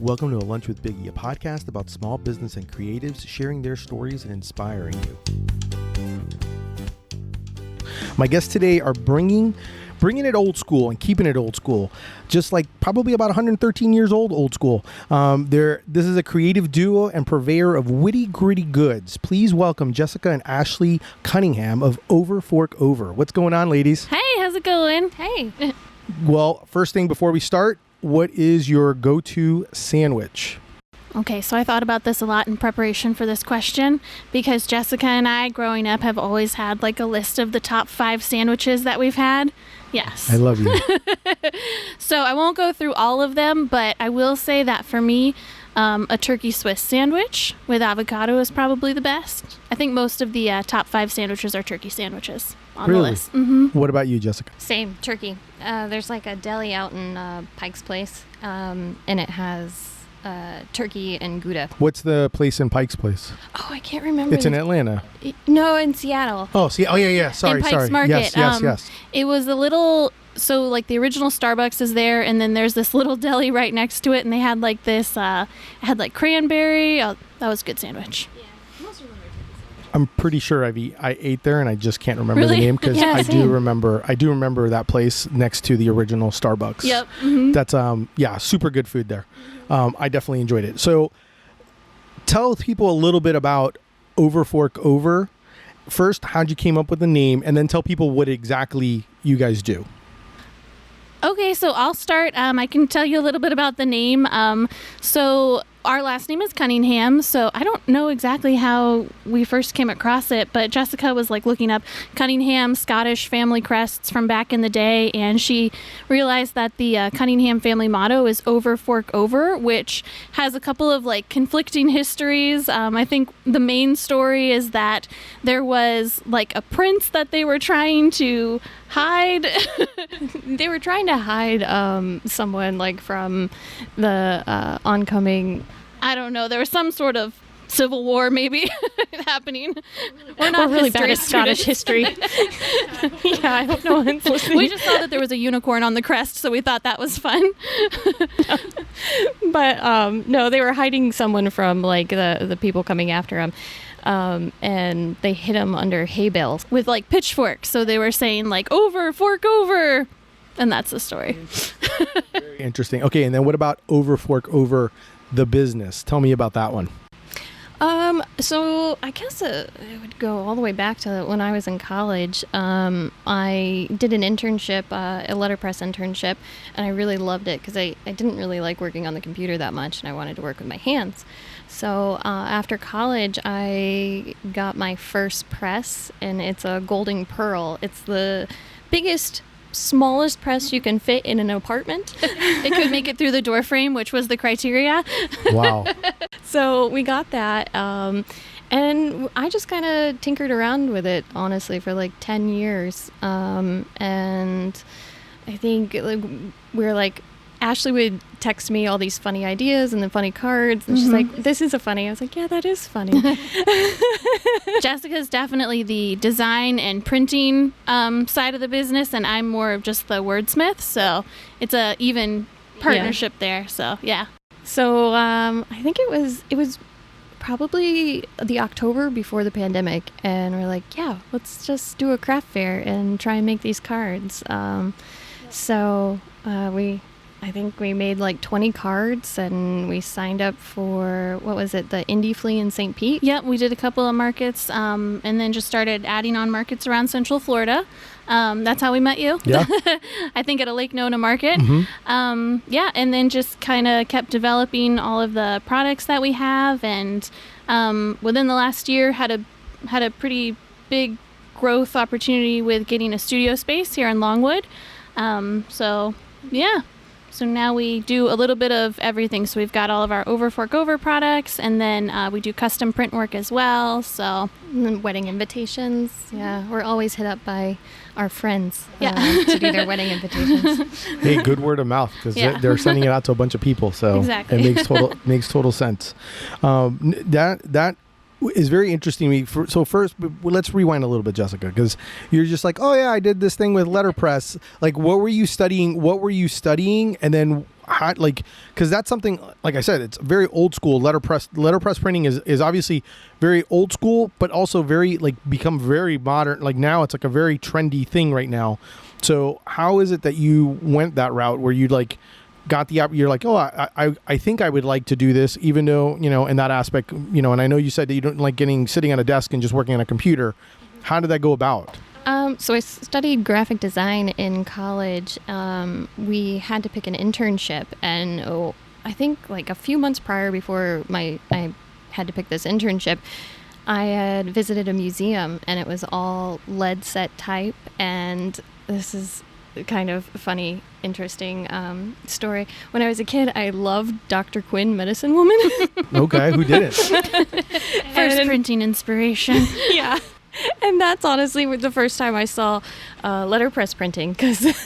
Welcome to A Lunch with Biggie, a podcast about small business and creatives sharing their stories and inspiring you. My guests today are bringing it old school and keeping it old school, just like probably about 113 years old school. This is a creative duo and purveyor of witty, gritty goods. Please welcome Jessica and Ashley Cunningham of Over Fork Over. What's going on, ladies? Hey, how's it going? Hey. Well, first thing before we start, what is your go-to sandwich? Okay, so I thought about this a lot in preparation for this question because Jessica and I, growing up, have always had like a list of the top 5 sandwiches that we've had. Yes. I love you. So I won't go through all of them, but I will say that for me, a turkey Swiss sandwich with avocado is probably the best. I think most of the top 5 sandwiches are turkey sandwiches on the list. Mm-hmm. What about you, Jessica? Same, turkey. There's like a deli out in Pike's Place, and it has turkey and Gouda. What's the place in Pike's Place? Oh, I can't remember. It's in Atlanta. No, in Seattle. Oh, yeah. Sorry. In Pike's Market. Yes. It was a little... So, like, the original Starbucks is there, and then there's this little deli right next to it, and they had, like, this, it had, like, cranberry. Oh, that was a good sandwich. Yeah, most of them are turkey sandwiches. I'm pretty sure I ate there, and I just can't remember the name, because Yeah, I same. do remember that place next to the original Starbucks. Yep. Mm-hmm. That's, super good food there. I definitely enjoyed it. So, tell people a little bit about Over Fork Over. First, how'd you came up with the name, and then tell people what exactly you guys do. Okay, so I'll start. I can tell you a little bit about the name. So our last name is Cunningham, so I don't know exactly how we first came across it, but Jessica was like looking up Cunningham Scottish family crests from back in the day, and she realized that the Cunningham family motto is Over Fork Over, which has a couple of like conflicting histories. I think the main story is that there was like a prince that they were trying to hide. They were trying to hide someone like from the oncoming. I don't know. There was some sort of civil war maybe happening. We're not really bad at Scottish Scottish history. Yeah, I hope no one's listening. We just saw that there was a unicorn on the crest, so we thought that was fun. But no, they were hiding someone from like the people coming after him. And they hid him under hay bales With like pitchforks. So they were saying like, over, fork over. And that's the story. Very interesting. Okay, and then what about Over Fork Over, the business? Tell me about that one. So I guess it would go all the way back to when I was in college. I did an internship, a letterpress internship, and I really loved it because I didn't really like working on the computer that much, and I wanted to work with my hands. So after college, I got my first press, and it's a Golden Pearl. It's the smallest press you can fit in an apartment. It could make it through the door frame, which was the criteria. Wow. So we got that, and I just kind of tinkered around with it, honestly, for like 10 years. And I think Ashley would text me all these funny ideas and the funny cards, and she's like, this is funny. I was like, yeah, that is funny. Jessica's definitely the design and printing side of the business, and I'm more of just the wordsmith, so it's a even partnership there, so yeah. So I think it was probably the October before the pandemic, and we're like, yeah, let's just do a craft fair and try and make these cards. So I think we made like 20 cards, and we signed up for, what was it, the Indie Flea in St. Pete? Yep, we did a couple of markets, and then just started adding on markets around Central Florida. That's how we met you. Yeah. I think at a Lake Nona market. Mm-hmm. And then just kind of kept developing all of the products that we have, and within the last year had a pretty big growth opportunity with getting a studio space here in Longwood. So now we do a little bit of everything. So we've got all of our Over Fork Over products, and then we do custom print work as well. So And then wedding invitations. Yeah, we're always hit up by our friends to do their wedding invitations. Hey, good word of mouth, because they're sending it out to a bunch of people. So exactly. It makes total sense. That is very interesting to me. So first, let's rewind a little bit, Jessica, because you're just like, oh yeah, I did this thing with letterpress. Like, what were you studying? And then how, like, because that's something, like I said, it's very old school. Letterpress printing is obviously very old school, but also very, like, become very modern. Like now it's like a very trendy thing right now. So how is it that you went that route where you like got you're like, oh, I think I would like to do this, even though, in that aspect, and I know you said that you don't like sitting on a desk and just working on a computer. How did that go about? So I studied graphic design in college. We had to pick an internship, and I think like a few months prior before I had to pick this internship, I had visited a museum, and it was all lead set type, and this is kind of funny, interesting story. When I was a kid, I loved Dr. Quinn, Medicine Woman. Okay, who didn't? First printing inspiration. Yeah. And that's honestly the first time I saw letterpress printing, because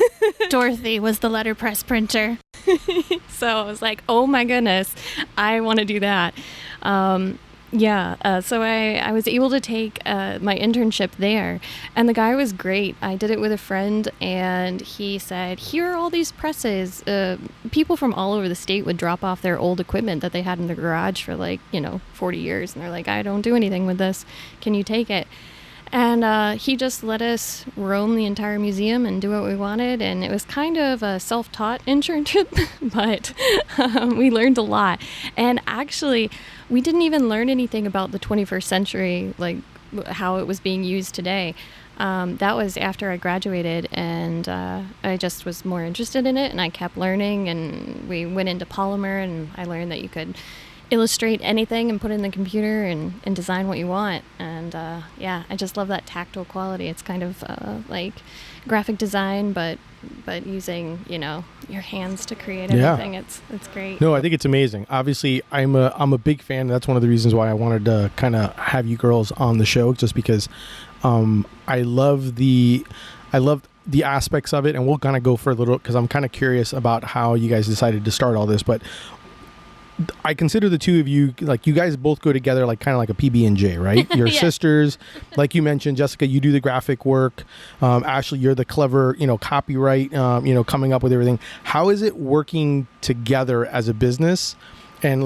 Dorothy was the letterpress printer. So I was like, oh my goodness, I want to do that. So I was able to take my internship there, and the guy was great. I did it with a friend, and he said, here are all these presses. People from all over the state would drop off their old equipment that they had in their garage for 40 years, and they're like, I don't do anything with this. Can you take it? And he just let us roam the entire museum and do what we wanted. And it was kind of a self-taught internship, but we learned a lot. And actually, we didn't even learn anything about the 21st century, like how it was being used today. That was after I graduated, and I just was more interested in it, and I kept learning, and we went into polymer, and I learned that you could illustrate anything and put it in the computer and design what you want. And I just love that tactile quality. It's kind of like graphic design, but using your hands to create everything. It's great. No, I think it's amazing. Obviously, I'm a big fan. That's one of the reasons why I wanted to kind of have you girls on the show, just because I love the aspects of it, and we'll kind of go for a little, because I'm kind of curious about how you guys decided to start all this. But I consider the two of you, like, you guys both go together like kind of like a PB&J, right? You're Yeah. sisters. Like you mentioned, Jessica, you do the graphic work. Ashley, you're the clever, copyright, coming up with everything. How is it working together as a business? And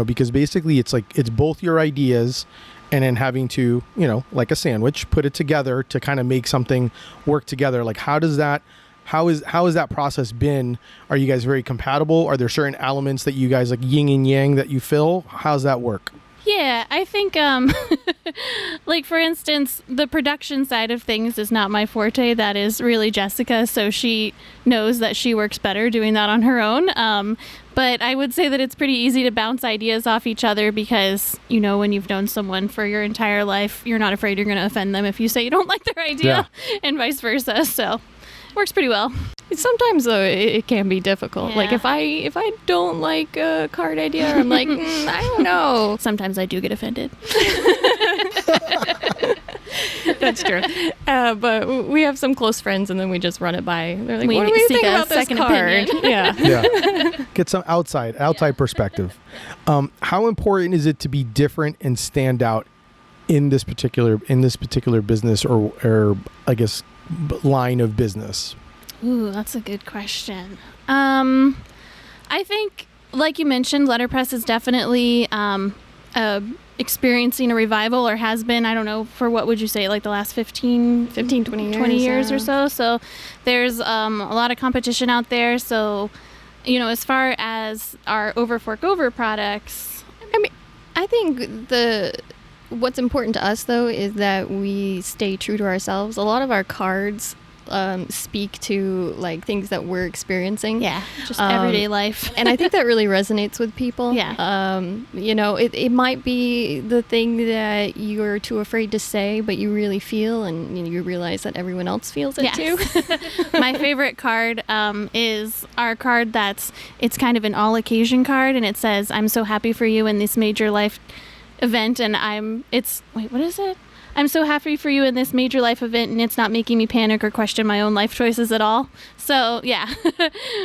because basically it's like, it's both your ideas and then having to, like a sandwich, put it together to kind of make something work together. Like, how has that process been? Are you guys very compatible? Are there certain elements that you guys like yin and yang that you fill? How's that work? Yeah, I think, like, for instance, the production side of things is not my forte. That is really Jessica, so she knows that she works better doing that on her own. But I would say that it's pretty easy to bounce ideas off each other because, when you've known someone for your entire life, you're not afraid you're going to offend them if you say you don't like their idea, and vice versa. So works pretty well. Sometimes though it can be difficult. Yeah. Like if I don't like a card idea, I'm like, I don't know. Sometimes I do get offended. That's true. But we have some close friends, and then we just run it by. They're like, We what do we seek think a about this second card? opinion. Yeah. Yeah. Get some outside perspective. How important is it to be different and stand out in this particular business or I guess line of business? Ooh, that's a good question. I think, like you mentioned, letterpress is definitely experiencing a revival, or has been, I don't know, for what would you say, like the last 15, 20 years or so. So there's a lot of competition out there. So, as far as our over-fork over products, I think what's important to us though is that we stay true to ourselves. A lot of our cards speak to like things that we're experiencing. yeah, just everyday life. And I think that really resonates with people. Yeah. It might be the thing that you're too afraid to say, but you really feel, and you realize that everyone else feels it too. My favorite card is our card it's kind of an all occasion card, and it says, "I'm so happy for you in this major life event," and what is it? I'm so happy for you in this major life event, and it's not making me panic or question my own life choices at all. So yeah,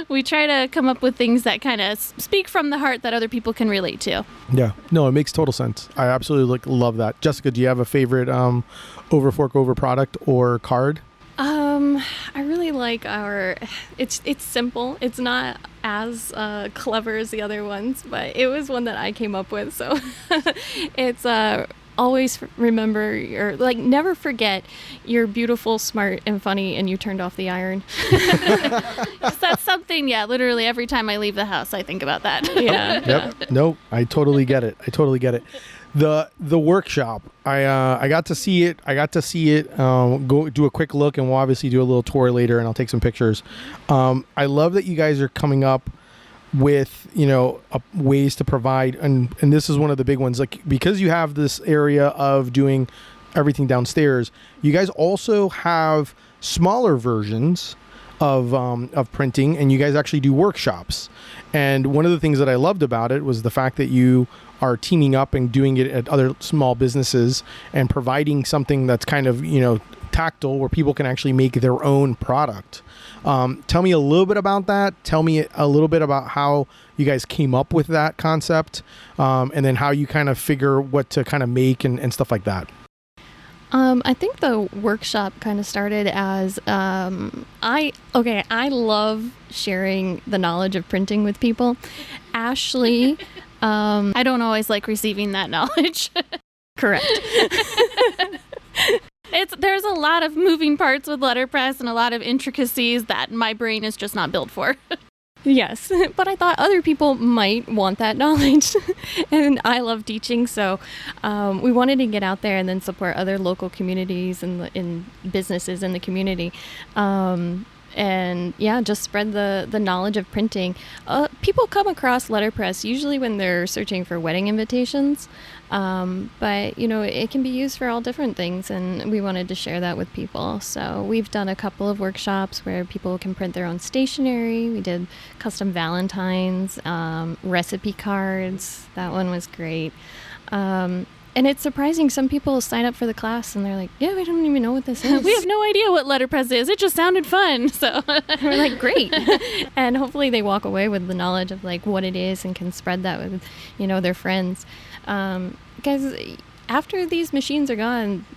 we try to come up with things that kind of speak from the heart that other people can relate to. Yeah, no, it makes total sense. I absolutely love that. Jessica, do you have a favorite Over Fork Over product or card? I really like it's simple. It's not as clever as the other ones, but it was one that I came up with. So it's always remember never forget you're beautiful, smart, and funny, and you turned off the iron. That's something, yeah, literally every time I leave the house, I think about that. Yeah. Yep. No, I totally get it. The workshop, I got to see it. Go do a quick look, and we'll obviously do a little tour later, and I'll take some pictures. I love that you guys are coming up with ways to provide, and this is one of the big ones. Like, because you have this area of doing everything downstairs, you guys also have smaller versions of printing, and you guys actually do workshops. And one of the things that I loved about it was the fact that you are teaming up and doing it at other small businesses and providing something that's kind of, tactile, where people can actually make their own product. Tell me a little bit about that. Tell me a little bit about how you guys came up with that concept, and then how you kind of figure what to kind of make and stuff like that. I think the workshop kind of started as I love sharing the knowledge of printing with people. Ashley, I don't always like receiving that knowledge. correct. There's a lot of moving parts with letterpress and a lot of intricacies that my brain is just not built for. Yes, but I thought other people might want that knowledge, and I love teaching, so we wanted to get out there and then support other local communities and businesses in the community, and yeah, just spread the knowledge of printing. People come across letterpress usually when they're searching for wedding invitations, but it can be used for all different things, and we wanted to share that with people. So we've done a couple of workshops where people can print their own stationery. We did custom Valentines, recipe cards. That one was great. And it's surprising, some people sign up for the class and they're like, yeah, we don't even know what this is. We have no idea what letterpress is. It just sounded fun. So we're like, great. And hopefully they walk away with the knowledge of what it is and can spread that with, their friends. Because after these machines are gone,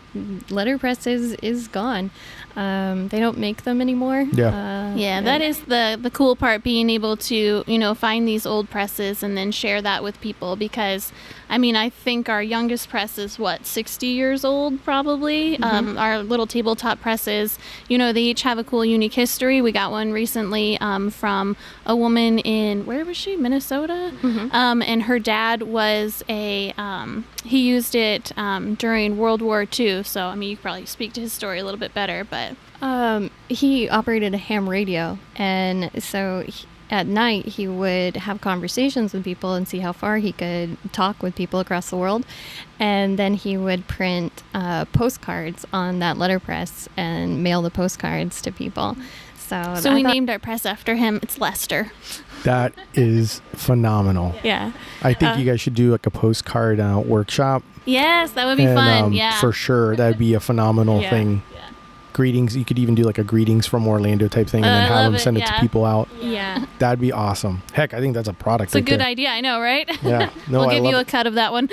letterpress is gone. They don't make them anymore. Yeah. That is the cool part, being able to, find these old presses and then share that with people, because I think our youngest press is 60 years old probably. Mm-hmm. Our little tabletop presses, they each have a cool, unique history. We got one recently from a woman in, where was she? Minnesota. Mm-hmm. And her dad was he used it during World War II. So, you could probably speak to his story a little bit better, but he operated a ham radio, and so at night he would have conversations with people and see how far he could talk with people across the world, and then he would print postcards on that letterpress and mail the postcards to people. So we named our press after him. It's Lester. That is phenomenal. Yeah. I think you guys should do a postcard workshop. Yes, that would be fun. Yeah, for sure. That'd be a phenomenal thing. Yeah. Greetings. You could even do a greetings from Orlando type thing, and then have them send it to people out. Yeah. That'd be awesome. Heck, I think that's a product. It's a good idea. I know, right? Yeah. No, we'll give you a cut of that one.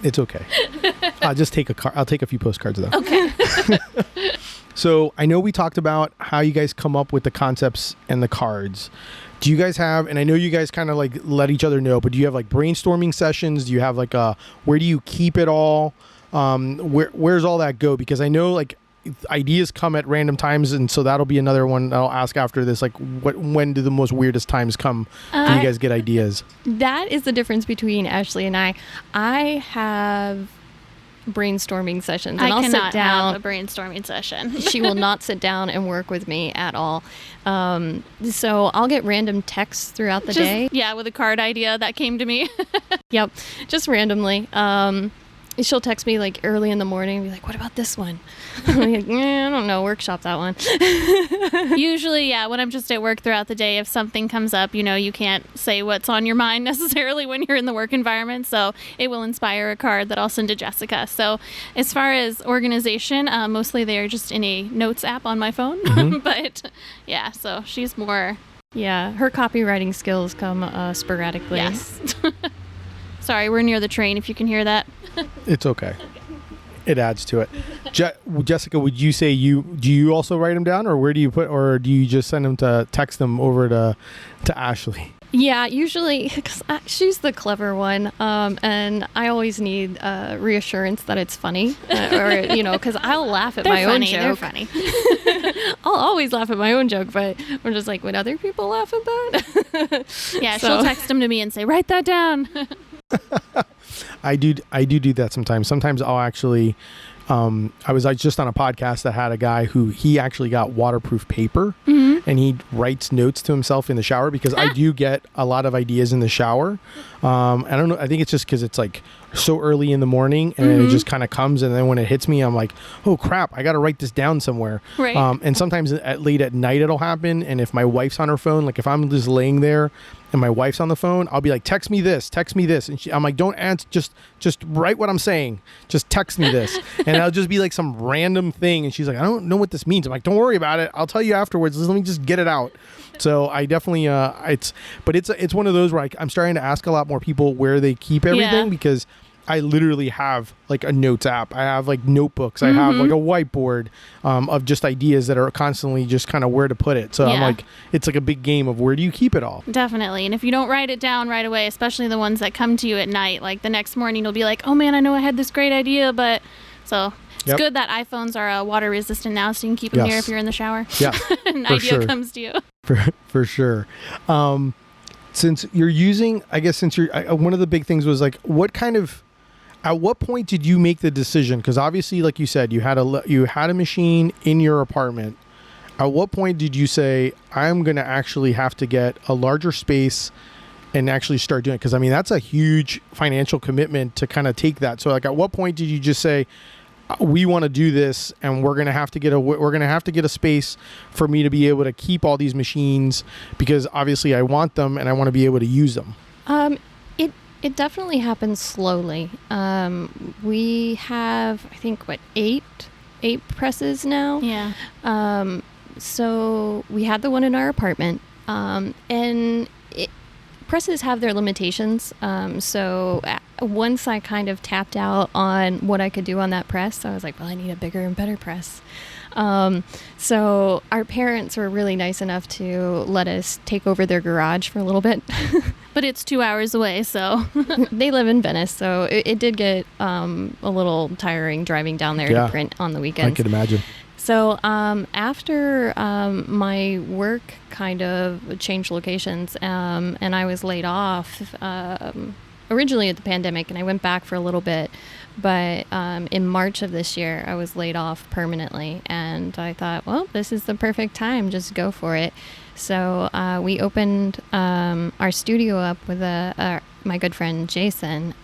It's okay. I'll just take I'll take a few postcards though. Okay. So I know we talked about how you guys come up with the concepts and the cards. Do you guys have, and I know you guys kind of let each other know, but do you have brainstorming sessions? Do you have where do you keep it all? Where's all that go? Because I know ideas come at random times, and so that'll be another one I'll ask after this. When do the most weirdest times come when you guys get ideas? That is the difference between Ashley and I. I have brainstorming sessions, and I'll sit down. Have a brainstorming session. She will not sit down and work with me at all. So I'll get random texts throughout the day. Yeah, with a card idea that came to me. Yep, just randomly. she'll text me like early in the morning and be like, what about this one? I'm like, I don't know, workshop that one. Usually, yeah, when I'm just at work throughout the day, if something comes up, you can't say what's on your mind necessarily when you're in the work environment. So it will inspire a card that I'll send to Jessica. So as far as organization, mostly they are just in a notes app on my phone. But yeah, so she's more... Yeah, her copywriting skills come sporadically. Yes. Sorry, we're near the train if you can hear that. It's okay. It adds to it. Jessica, would you say do you also write them down, or where do you or do you just send them to text them over to Ashley? Yeah, usually, because she's the clever one, and I always need reassurance that it's funny, or because I'll laugh at my own joke. They're funny. I'll always laugh at my own joke, but I'm just like, would other people laugh at that? Yeah, she'll text them to me and say, write that down. I do that sometimes. Sometimes I'll actually, I was just on a podcast that had a guy who he actually got waterproof paper, and he writes notes to himself in the shower, because I do get a lot of ideas in the shower. I don't know. I think it's just because it's like so early in the morning, and it just kind of comes, and then when it hits me, I'm like, oh crap, I got to write this down somewhere. Right. And sometimes late at night it'll happen, and if my wife's on her phone, like if I'm just laying there and my wife's on the phone, I'll be like, text me this, and I'm like, don't answer, just write what I'm saying, just text me this. And I'll just be like some random thing, and she's like, I don't know what this means. I'm like, don't worry about it, I'll tell you afterwards, let me just get it out. So I definitely it's one of those where I'm starting to ask a lot more people where they keep everything, because I literally have like a notes app. I have like notebooks. I have like a whiteboard of just ideas that are constantly just kind of where to put it. So I'm like, it's like a big game of where do you keep it all? Definitely. And if you don't write it down right away, especially the ones that come to you at night, like the next morning you'll be like, oh man, I know I had this great idea, but so it's good that iPhones are water resistant now, so you can keep them here if you're in the shower. Yeah, an idea comes to you. For sure. Since you're using, I guess since you're, one of the big things was like, at what point did you make the decision? Because obviously, like you said, you had a machine in your apartment. At what point did you say, I'm going to actually have to get a larger space and actually start doing it? Because I mean, that's a huge financial commitment to kind of take that. So like, at what point did you just say, we want to do this, and we're going to have to get a space for me to be able to keep all these machines, because obviously I want them and I want to be able to use them? It definitely happens slowly. We have, I think, eight presses now. Yeah. So we had the one in our apartment, and presses have their limitations. So once I kind of tapped out on what I could do on that press, I was like, well, I need a bigger and better press. So our parents were really nice enough to let us take over their garage for a little bit. But it's 2 hours away, so. They live in Venice, so it did get a little tiring driving down there to print on the weekends. I could imagine. So after my work kind of changed locations, and I was laid off originally at the pandemic, and I went back for a little bit, but in March of this year I was laid off permanently, and I thought, well, this is the perfect time, just go for it. So we opened our studio up with my good friend Jason,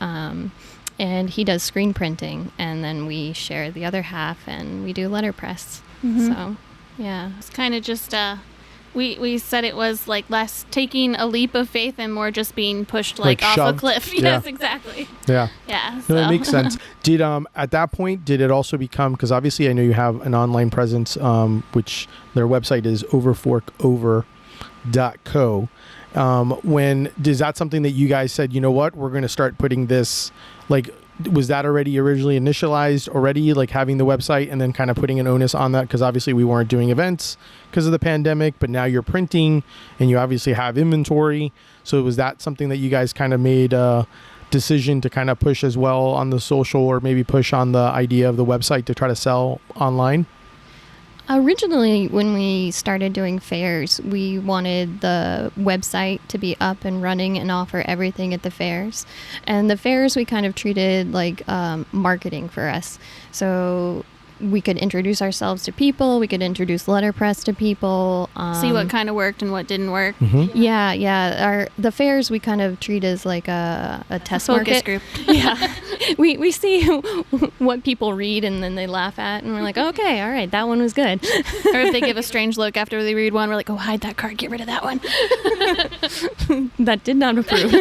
and he does screen printing, and then we share the other half, and we do letterpress. So yeah, it's kind of just we said it was like less taking a leap of faith and more just being pushed like off shoved. A cliff. Yeah. Yes, exactly. Yeah. Yeah. No, that makes sense. Did at that point, did it also become, because obviously I know you have an online presence, which their website is overforkover.co. Is that something that you guys said, you know what, we're going to start putting this, like, was that already originally initialized already, like having the website and then kind of putting an onus on that? Because obviously we weren't doing events because of the pandemic, but now you're printing and you obviously have inventory. So was that something that you guys kind of made a decision to kind of push as well on the social, or maybe push on the idea of the website to try to sell online? Originally, when we started doing fairs, we wanted the website to be up and running and offer everything at the fairs. And the fairs we kind of treated like marketing for us. So we could introduce ourselves to people. We could introduce letterpress to people. See what kind of worked and what didn't work. Yeah. The fairs we kind of treat as like a test Focus market. group. Yeah. we see what people read and then they laugh at, and we're like, okay, all right, that one was good. Or if they give a strange look after they read one, we're like, oh, hide that card, get rid of that one. That did not approve.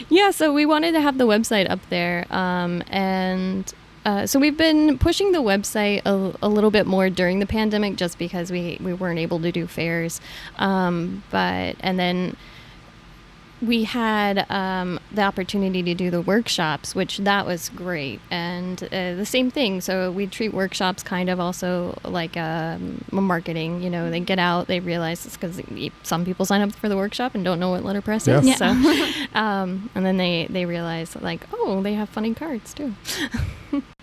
Yeah, so we wanted to have the website up there, and so we've been pushing the website a little bit more during the pandemic, just because we weren't able to do fairs, and then we had the opportunity to do the workshops, which that was great. And the same thing. So we treat workshops kind of also like marketing. You know, they get out, they realize it's because some people sign up for the workshop and don't know what letterpress is. Yeah. So, and then they realize like, oh, they have funny cards too.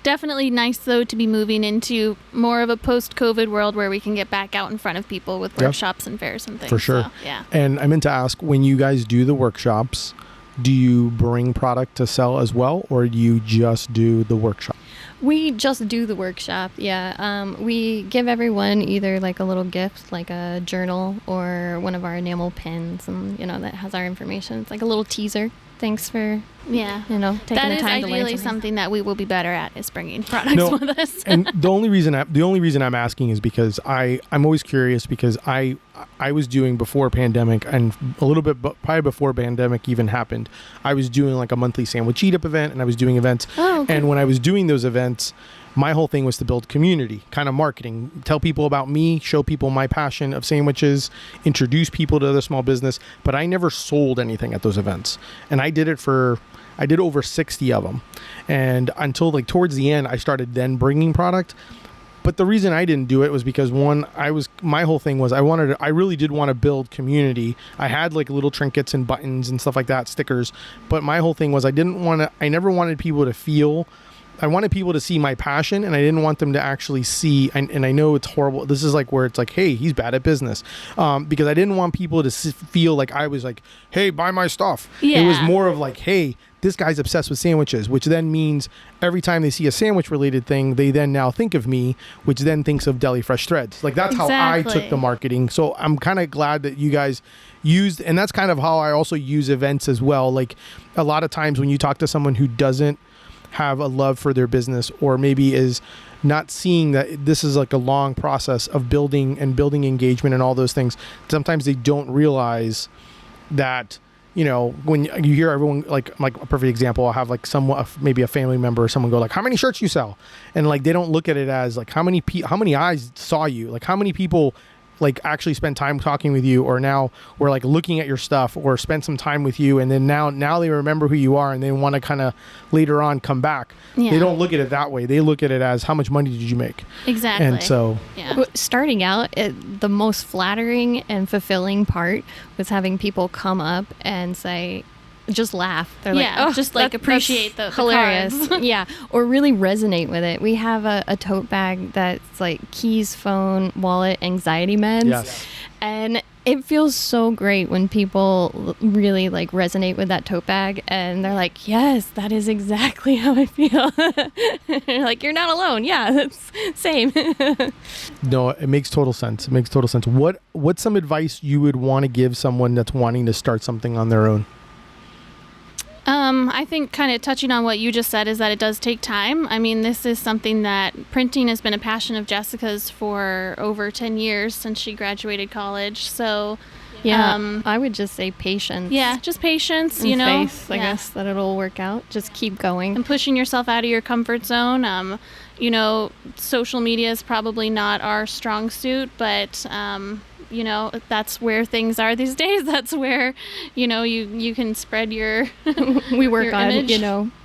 Definitely nice, though, to be moving into more of a post-COVID world where we can get back out in front of people with workshops and fairs and things. For sure. So, yeah. And I meant to ask, when you guys do the workshops, do you bring product to sell as well, or do you just do the workshop? We just do the workshop, yeah. We give everyone either like a little gift, like a journal or one of our enamel pins, and that has our information. It's like a little teaser. Thanks for taking That the time is to learn ideally something that we will be better at, is bringing products with us. And the only reason I'm asking is because I'm always curious, because I was doing before pandemic, and a little bit probably before pandemic even happened, I was doing like a monthly sandwich eat-up event, and I was doing events. Oh, okay. And when I was doing those events, my whole thing was to build community, kind of marketing, tell people about me, show people my passion of sandwiches, introduce people to other small business. But I never sold anything at those events. And I did over 60 of them. And until like towards the end, I started then bringing product. But the reason I didn't do it was because my whole thing was I really did want to build community. I had like little trinkets and buttons and stuff like that, stickers. But my whole thing was I never wanted people to feel, I wanted people to see my passion, and I didn't want them to actually see, and I know it's horrible. This is like where it's like, hey, he's bad at business. Because I didn't want people to feel like I was like, hey, buy my stuff. Yeah. It was more of like, hey, this guy's obsessed with sandwiches, which then means every time they see a sandwich related thing, they then now think of me, which then thinks of Deli Fresh Threads. Like that's how I took the marketing. So I'm kind of glad that you guys used, and that's kind of how I also use events as well. Like a lot of times when you talk to someone who doesn't have a love for their business, or maybe is not seeing that this is like a long process of building engagement and all those things, sometimes they don't realize that, when you hear everyone, like a perfect example, I'll have like someone, maybe a family member or someone go like, how many shirts you sell? And like, they don't look at it as like, how many eyes saw you? Like how many people like actually spend time talking with you, or now we're like looking at your stuff, or spend some time with you, and then now they remember who you are, and they want to kind of later on come back. Yeah. They don't look at it that way. They look at it as how much money did you make? Exactly. And so starting out, the most flattering and fulfilling part was having people come up and say, just laugh. They're like, oh, just like appreciate the hilarious. cards. Yeah, or really resonate with it. We have a tote bag that's like keys, phone, wallet, anxiety meds. Yes. And it feels so great when people really like resonate with that tote bag, and they're like, yes, that is exactly how I feel. You're like, you're not alone. Yeah, that's same. No, it makes total sense. What's some advice you would want to give someone that's wanting to start something on their own? I think kind of touching on what you just said is that it does take time. I mean, this is something that printing has been a passion of Jessica's for over 10 years since she graduated college. So, yeah, I would just say patience. Yeah, just patience, and faith, I guess, that it'll work out. Just keep going. And pushing yourself out of your comfort zone. Social media is probably not our strong suit, but that's where things are these days. That's where, you can spread your we work your on, image.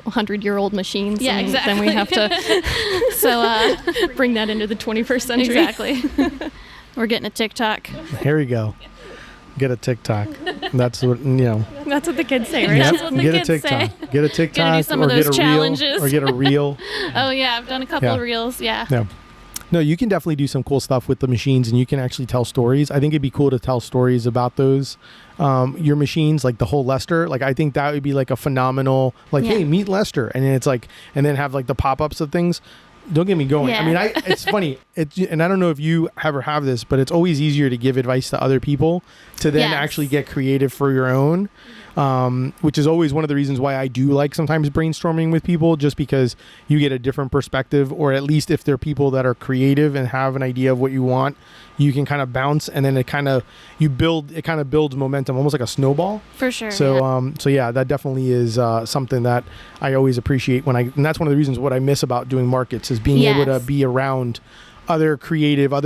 100-year-old machines. Yeah, and exactly. Then we have to bring that into the 21st century. Exactly. We're getting a TikTok. Here we go. Get a TikTok. That's what, That's what the kids say, right? That's what the get kids a TikTok. say. Get a TikTok, Gonna do some or of those get a challenges. reel, or get a reel. Oh yeah, I've done a couple of reels. Yeah. Yeah. No, you can definitely do some cool stuff with the machines, and you can actually tell stories. I think it'd be cool to tell stories about those, your machines, like the whole Lester. Like, I think that would be like a phenomenal, like, hey, meet Lester. And then it's like, and then have like the pop-ups of things. Don't get me going. Yeah. I mean, it's funny. And I don't know if you ever have this, but it's always easier to give advice to other people to then actually get creative for your own. Which is always one of the reasons why I do like sometimes brainstorming with people, just because you get a different perspective, or at least if they're people that are creative and have an idea of what you want, you can kind of bounce, and then it kind of builds momentum, almost like a snowball. For sure. So, yeah, that definitely is something that I always appreciate and that's one of the reasons what I miss about doing markets is being able to be around other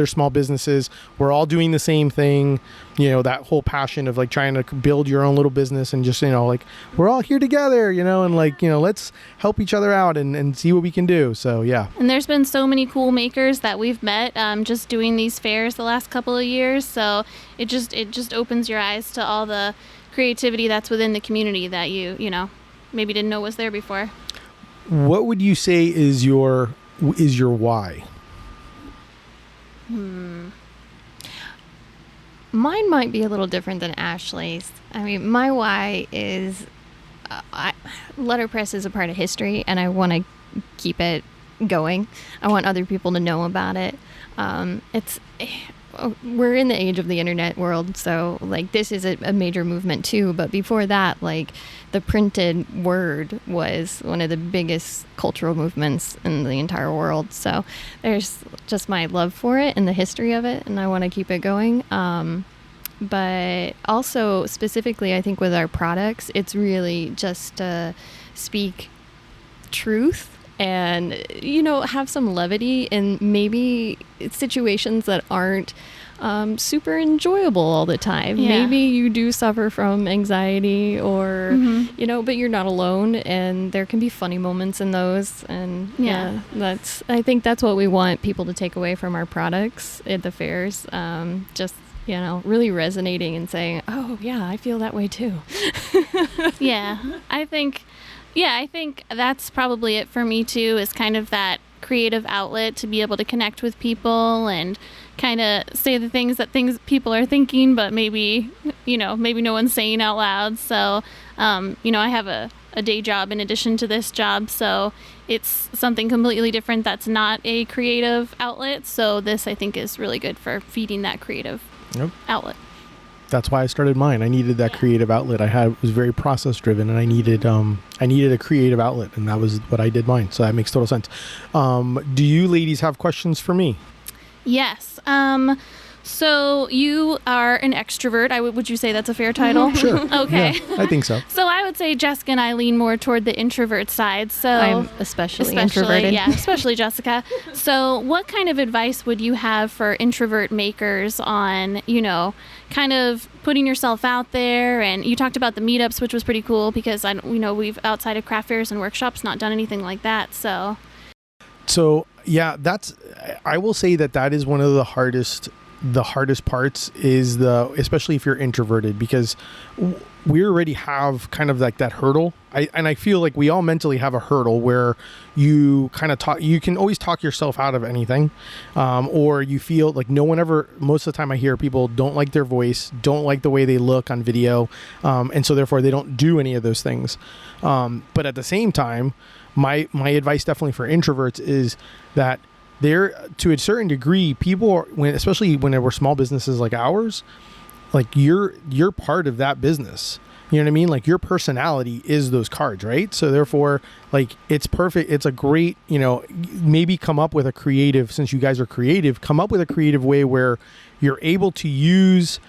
small businesses. We're all doing the same thing, that whole passion of like trying to build your own little business, and just, like, we're all here together, and like, let's help each other out and see what we can do. So, yeah. And there's been so many cool makers that we've met just doing these fairs the last couple of years. So it just opens your eyes to all the creativity that's within the community that you maybe didn't know was there before. What would you say is your why? Mine might be a little different than Ashley's. I mean, my why is letterpress is a part of history, and I want to keep it going. I want other people to know about it. We're in the age of the internet world, so like this is a major movement too. But before that, like the printed word was one of the biggest cultural movements in the entire world. So there's just my love for it and the history of it, and I want to keep it going. But also specifically, I think with our products, it's really just to speak truth and, have some levity in maybe situations that aren't super enjoyable all the time. Yeah. Maybe you do suffer from anxiety or, but you're not alone, and there can be funny moments in those. And I think that's what we want people to take away from our products at the fairs. Really resonating and saying, oh yeah, I feel that way too. I think that's probably it for me too, is kind of that creative outlet to be able to connect with people and kind of say the things people are thinking, but maybe no one's saying out loud. So, I have a day job in addition to this job, so it's something completely different that's not a creative outlet. So this, I think, is really good for feeding that creative outlet. That's why I started mine. I needed that creative outlet. Was very process driven, and I needed a creative outlet, and that was what I did mine. So that makes total sense. Do you ladies have questions for me? Yes. So you are an extrovert. Would you say that's a fair title? Sure. Okay. Yeah, I think so. So I would say Jessica and I lean more toward the introvert side. So I'm especially introverted. Yeah, especially Jessica. So what kind of advice would you have for introvert makers on, kind of putting yourself out there? And you talked about the meetups, which was pretty cool, because we've outside of craft fairs and workshops not done anything like that. So yeah, I will say that is one of the hardest parts is especially if you're introverted, because we already have kind of like that hurdle. I feel like we all mentally have a hurdle where you kind of you can always talk yourself out of anything, or you feel like most of the time I hear people don't like their voice, don't like the way they look on video, and so therefore they don't do any of those things. But at the same time, my advice definitely for introverts is that to a certain degree, people especially when there were small businesses like ours, like you're part of that business. You know what I mean? Like your personality is those cards, right? So therefore, like it's perfect. It's a great, maybe come up with a creative, since you guys are creative, come up with a creative way where you're able to use,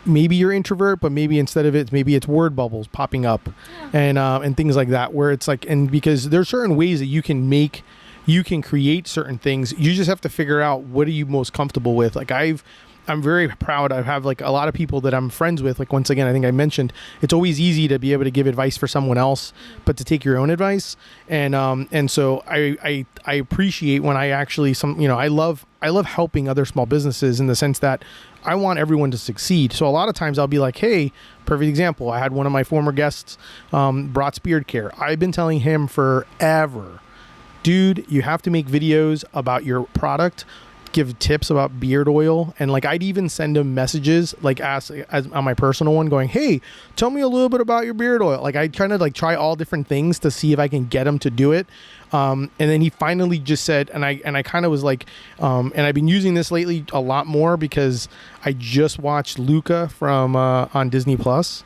maybe you're introvert, but maybe instead of maybe it's word bubbles popping up and things like that, where it's like, and because there's certain ways that you can create certain things. You just have to figure out what are you most comfortable with. Like I'm very proud. I have like a lot of people that I'm friends with. Like once again, I think I mentioned it's always easy to be able to give advice for someone else, but to take your own advice. And so I appreciate when I actually I love helping other small businesses in the sense that I want everyone to succeed. So a lot of times I'll be like, hey, perfect example. I had one of my former guests, Bratz Beard Care. I've been telling him forever dude, you have to make videos about your product, give tips about beard oil, and like I'd even send him messages like ask as on my personal one going, hey, tell me a little bit about your beard oil. Like I kind of like try all different things to see if I can get him to do it. And then he finally just said, and I kind of was like, and I've been using this lately a lot more because I just watched Luca from on Disney Plus,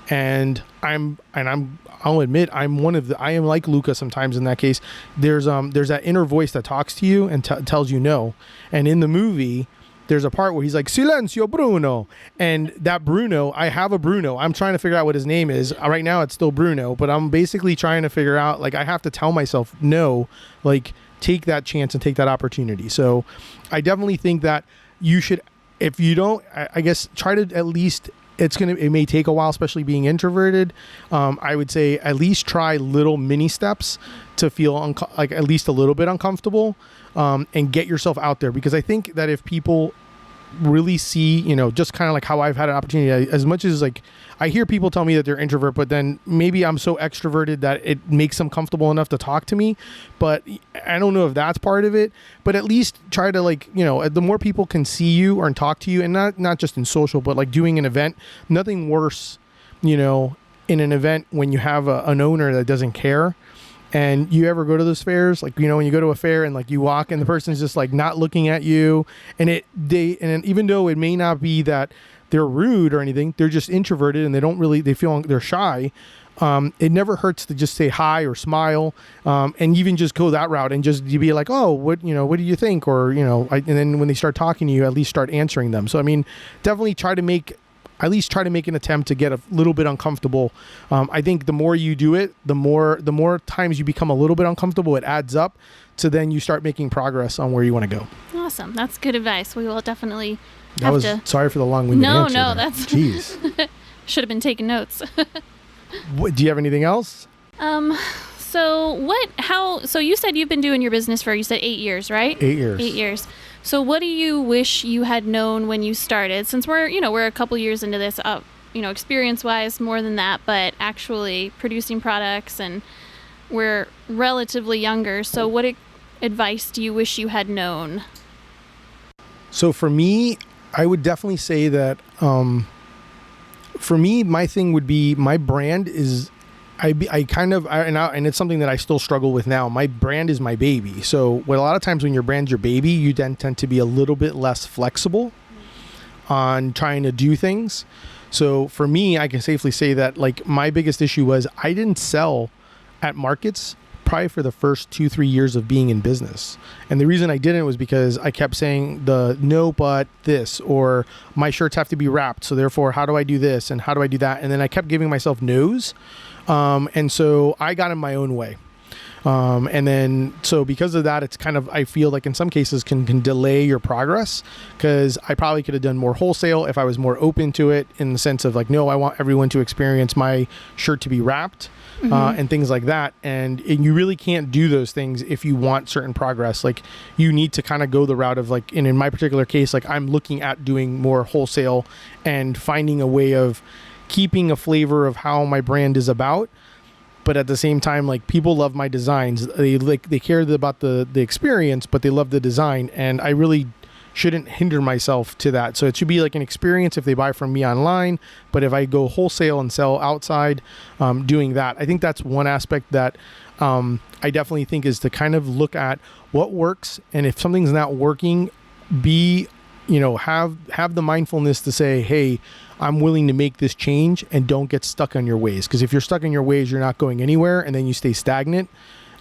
and I'll admit I am like Luca sometimes in that case. There's that inner voice that talks to you and tells you no. And in the movie, there's a part where he's like, Silencio, Bruno. And that Bruno, I have a Bruno. I'm trying to figure out what his name is. Right now, it's still Bruno. But I'm basically trying to figure out, like, I have to tell myself, no, like, take that chance and take that opportunity. So I definitely think that you should, if you don't, I guess, try to at least, it may take a while, especially being introverted. I would say at least try little mini steps to feel like at least a little bit uncomfortable, and get yourself out there. Because I think that if people really see, just kind of like how I've had an opportunity, as much as like I hear people tell me that they're introvert, but then maybe I'm so extroverted that it makes them comfortable enough to talk to me. But I don't know if that's part of it, but at least try to like, the more people can see you or talk to you, and not just in social, but like doing an event, nothing worse, in an event when you have an owner that doesn't care. And you ever go to those fairs, like, when you go to a fair and like you walk and the person's just like not looking at you, and even though it may not be that they're rude or anything, they're just introverted and they feel they're shy. It never hurts to just say hi or smile, and even just go that route and just be like, oh, what do you think? Or, and then when they start talking to you, at least start answering them. So, I mean, definitely try to make an attempt to get a little bit uncomfortable. I think the more you do it, the more times you become a little bit uncomfortable, it adds up to then you start making progress on where you want to go. Awesome. That's good advice. We will definitely sorry for the long-winded answer. No, that's... Jeez. Should have been taking notes. Do you have anything else? So you said you've been doing your business for, you said 8 years, right? 8 years. 8 years. So what do you wish you had known when you started? Since we're a couple years into this, experience-wise, more than that, but actually producing products, and we're relatively younger. So what advice do you wish you had known? So for me, I would definitely say that, for me, my thing would be my brand is, and it's something that I still struggle with now. My brand is my baby. So a lot of times when your brand's your baby, you then tend to be a little bit less flexible on trying to do things. So for me, I can safely say that like my biggest issue was I didn't sell at markets probably for the first 2-3 years of being in business. And the reason I didn't was because I kept saying no, but this, or my shirts have to be wrapped. So therefore, how do I do this? And how do I do that? And then I kept giving myself no's. And so I got in my own way. And then, so because of that, it's kind of, I feel like in some cases can delay your progress, because I probably could have done more wholesale if I was more open to it, in the sense of like, no, I want everyone to experience my shirt to be wrapped, and things like that. And you really can't do those things if you want certain progress. Like you need to kind of go the route of like, and in my particular case, like I'm looking at doing more wholesale and finding a way of keeping a flavor of how my brand is about, but at the same time, like people love my designs. They care about the experience, but they love the design, and I really shouldn't hinder myself to that. So it should be like an experience if they buy from me online, but if I go wholesale and sell outside, doing that, I think that's one aspect that I definitely think is to kind of look at what works, and if something's not working, have the mindfulness to say, hey, I'm willing to make this change, and don't get stuck on your ways. Because if you're stuck in your ways, you're not going anywhere, and then you stay stagnant.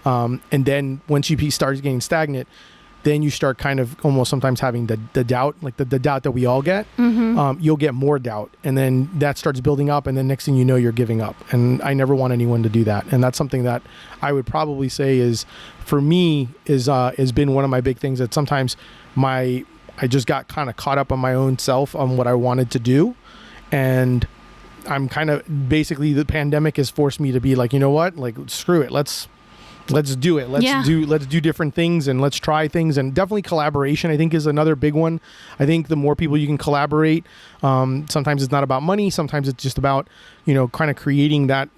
And then once you start getting stagnant, then you start kind of almost sometimes having the doubt, like the doubt that we all get. You'll get more doubt, and then that starts building up, and then next thing you know, you're giving up. And I never want anyone to do that. And that's something that I would probably say is, for me, has been one of my big things, that sometimes I just got kind of caught up on my own self on what I wanted to do. And I'm kind of, basically the pandemic has forced me to be like, you know what, like, screw it. Let's let's do it. Let's do different things and let's try things, and definitely collaboration I think is another big one. I think the more people you can collaborate, sometimes it's not about money, sometimes it's just about, kind of creating that,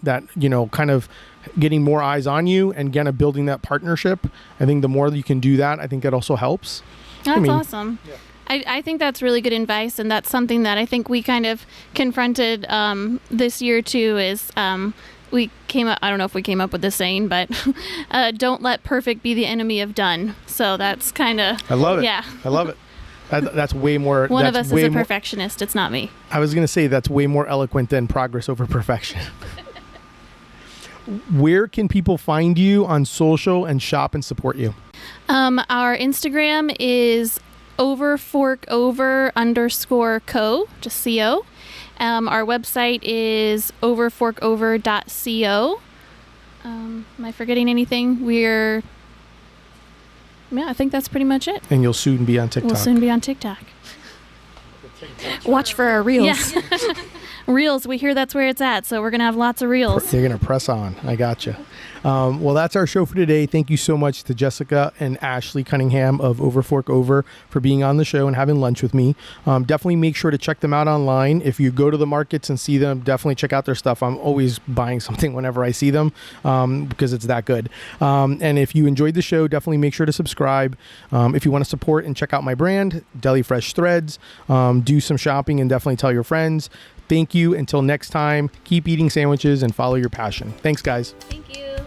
kind of getting more eyes on you and kind of building that partnership. I think the more you can do that, I think that also helps. That's awesome. Yeah. I think that's really good advice, and that's something that I think we kind of confronted this year too. Is we came up, I don't know if we came up with the saying, but don't let perfect be the enemy of done. So that's kind of, I love it. Yeah. I love it. That's way more. One of us is a perfectionist. It's not me. I was going to say that's way more eloquent than progress over perfection. Where can people find you on social and shop and support you? Our Instagram is overforkover_co, just CO. Our website is overforkover.co. Am I forgetting anything? I think that's pretty much it. And you'll soon be on TikTok. We'll soon be on TikTok. Watch for our reels. Yeah. Reels, we hear that's where it's at, so we're going to have lots of reels. You're going to press on. I gotcha. Well, that's our show for today. Thank you so much to Jessica and Ashley Cunningham of Over Fork Over for being on the show and having lunch with me. Definitely make sure to check them out online. If you go to the markets and see them, definitely check out their stuff. I'm always buying something whenever I see them because it's that good. And if you enjoyed the show, definitely make sure to subscribe. If you want to support and check out my brand, Deli Fresh Threads, do some shopping and definitely tell your friends. Thank you. Until next time, keep eating sandwiches and follow your passion. Thanks, guys. Thank you.